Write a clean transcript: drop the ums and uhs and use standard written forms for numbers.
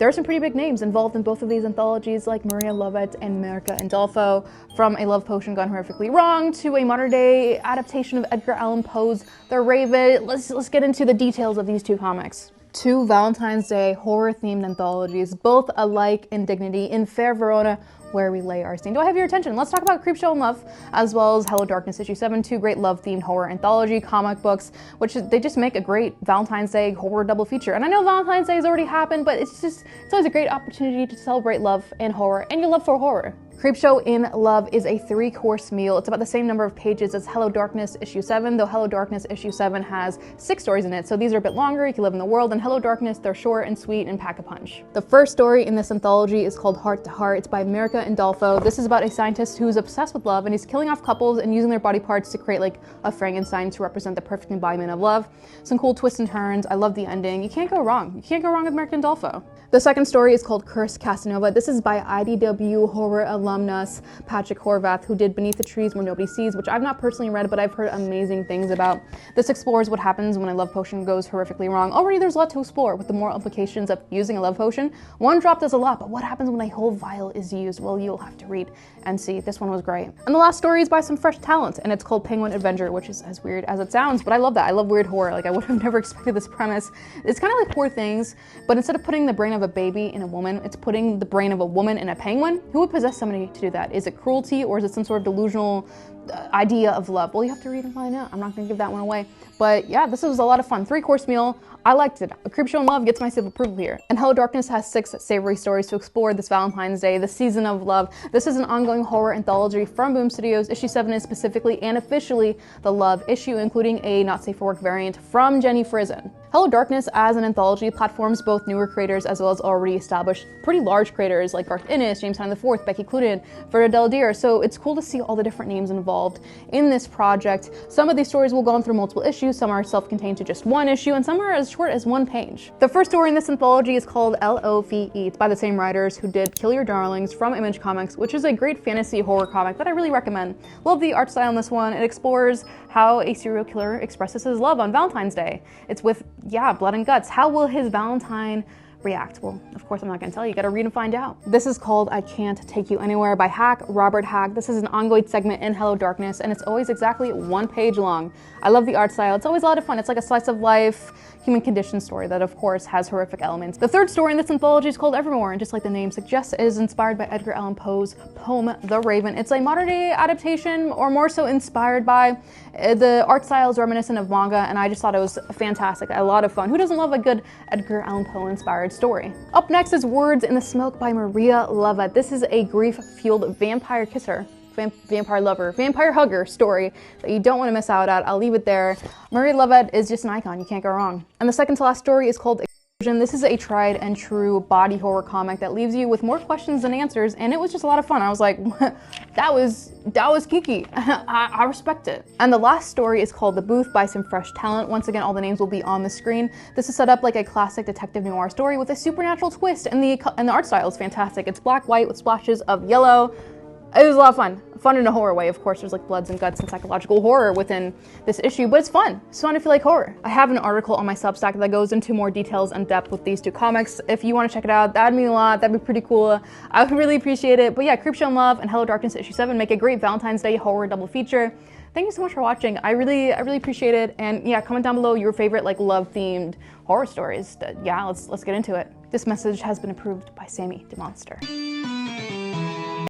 There are some pretty big names involved in both of these anthologies, like Llovet and Mirka Andolfo, from A Love Potion Gone Horrifically Wrong to a modern-day adaptation of Edgar Allan Poe's The Raven. Let's get into the details of these two comics. Two Valentine's Day horror-themed anthologies, both alike in dignity, in fair Verona, where we lay our scene. Do I have your attention? Let's talk about CREEPSHOW in Love, as well as Hello Darkness issue 7, two great love-themed horror anthology comic books, which they just make a great Valentine's Day horror double feature. And I know Valentine's Day has already happened, but it's always a great opportunity to celebrate love and horror, and your love for horror. CREEPSHOW in Love is a 3-course meal. It's about the same number of pages as Hello Darkness issue 7, though Hello Darkness issue 7 has 6 stories in it, so these are a bit longer, you can live in the world, and Hello Darkness, they're short and sweet and pack a punch. The first story in this anthology is called Heart to Heart. It's by Mirka Andolfo. This is about a scientist who's obsessed with love, and he's killing off couples and using their body parts to create like a Frankenstein to represent the perfect embodiment of love. Some cool twists and turns. I love the ending. You can't go wrong. You can't go wrong with Mirka Andolfo. The second story is called Cursed Casanova. This is by IDW horror alumnus Patrick Horvath, who did Beneath the Trees Where Nobody Sees, which I've not personally read, but I've heard amazing things about. This explores what happens when a love potion goes horrifically wrong. Already there's a lot to explore with the moral implications of using a love potion. One drop does a lot, but what happens when a whole vial is used? Well, you'll have to read and see. This one was great. And the last story is by some fresh talent, and it's called Penguin Avenger, which is as weird as it sounds, but I love that. I love weird horror. Like, I would have never expected this premise. It's kind of like Poor Things, but instead of putting the brain of a baby in a woman, it's putting the brain of a woman in a penguin. Who would possess somebody to do that? Is it cruelty, or is it some sort of delusional idea of love? Well, you have to read and find out. I'm not gonna give that one away. But yeah, this was a lot of fun. 3-course meal. I liked it. CREEPSHOW in Love gets my seal of approval here. And Hello Darkness has 6 savory stories to explore this Valentine's Day, the season of love. This is an ongoing horror anthology from Boom Studios. Issue 7 is specifically and officially the love issue, including a not safe for work variant from Jenny Frison. Hello Darkness as an anthology platforms both newer creators as well as already established pretty large creators like Garth Ennis, James Tynion IV, Becky Cloonan, Verda Del Deer. So it's cool to see all the different names involved in this project. Some of these stories will go on through multiple issues, some are self-contained to just 1 issue, and some are as short as 1 page. The first story in this anthology is called LOVE. It's by the same writers who did Kill Your Darlings from Image Comics, which is a great fantasy horror comic that I really recommend. Love the art style in this one. It explores how a serial killer expresses his love on Valentine's Day. It's with, yeah, blood and guts. How will his Valentine react? Well, of course I'm not gonna tell you. You gotta read and find out. This is called I Can't Take You Anywhere by Robert Hack. This is an ongoing segment in Hello Darkness, and it's always exactly 1 page long. I love the art style. It's always a lot of fun. It's like a slice of life, human condition story that of course has horrific elements. The third story in this anthology is called Evermore, and just like the name suggests, it is inspired by Edgar Allan Poe's poem The Raven. It's a modern day adaptation, or more so inspired by. The art style is reminiscent of manga, and I just thought it was fantastic. A lot of fun. Who doesn't love a good Edgar Allan Poe inspired story? Up next is Words in the Smoke by Maria Llovet. This is a grief-fueled vampire kisser, vampire lover, vampire hugger story that you don't want to miss out on. I'll leave it there. Maria Llovet is just an icon. You can't go wrong. And the second to last story is called Explosion. This is a tried and true body horror comic that leaves you with more questions than answers, and it was just a lot of fun. I was like, that was geeky. I respect it. And the last story is called The Booth by some fresh talent. Once again, all the names will be on the screen. This is set up like a classic detective noir story with a supernatural twist, and the art style is fantastic. It's black, white with splashes of yellow. It was a lot of fun. Fun in a horror way, of course. There's like bloods and guts and psychological horror within this issue, but it's fun. It's fun if you like horror. I have an article on my Substack that goes into more details and depth with these 2 comics. If you want to check it out, that'd mean a lot. That'd be pretty cool. I would really appreciate it. But yeah, CREEPSHOW in Love and Hello Darkness issue 7 make a great Valentine's Day horror double feature. Thank you so much for watching. I really appreciate it. And yeah, comment down below your favorite like love-themed horror stories. Yeah, let's get into it. This message has been approved by Sammy DeMonster.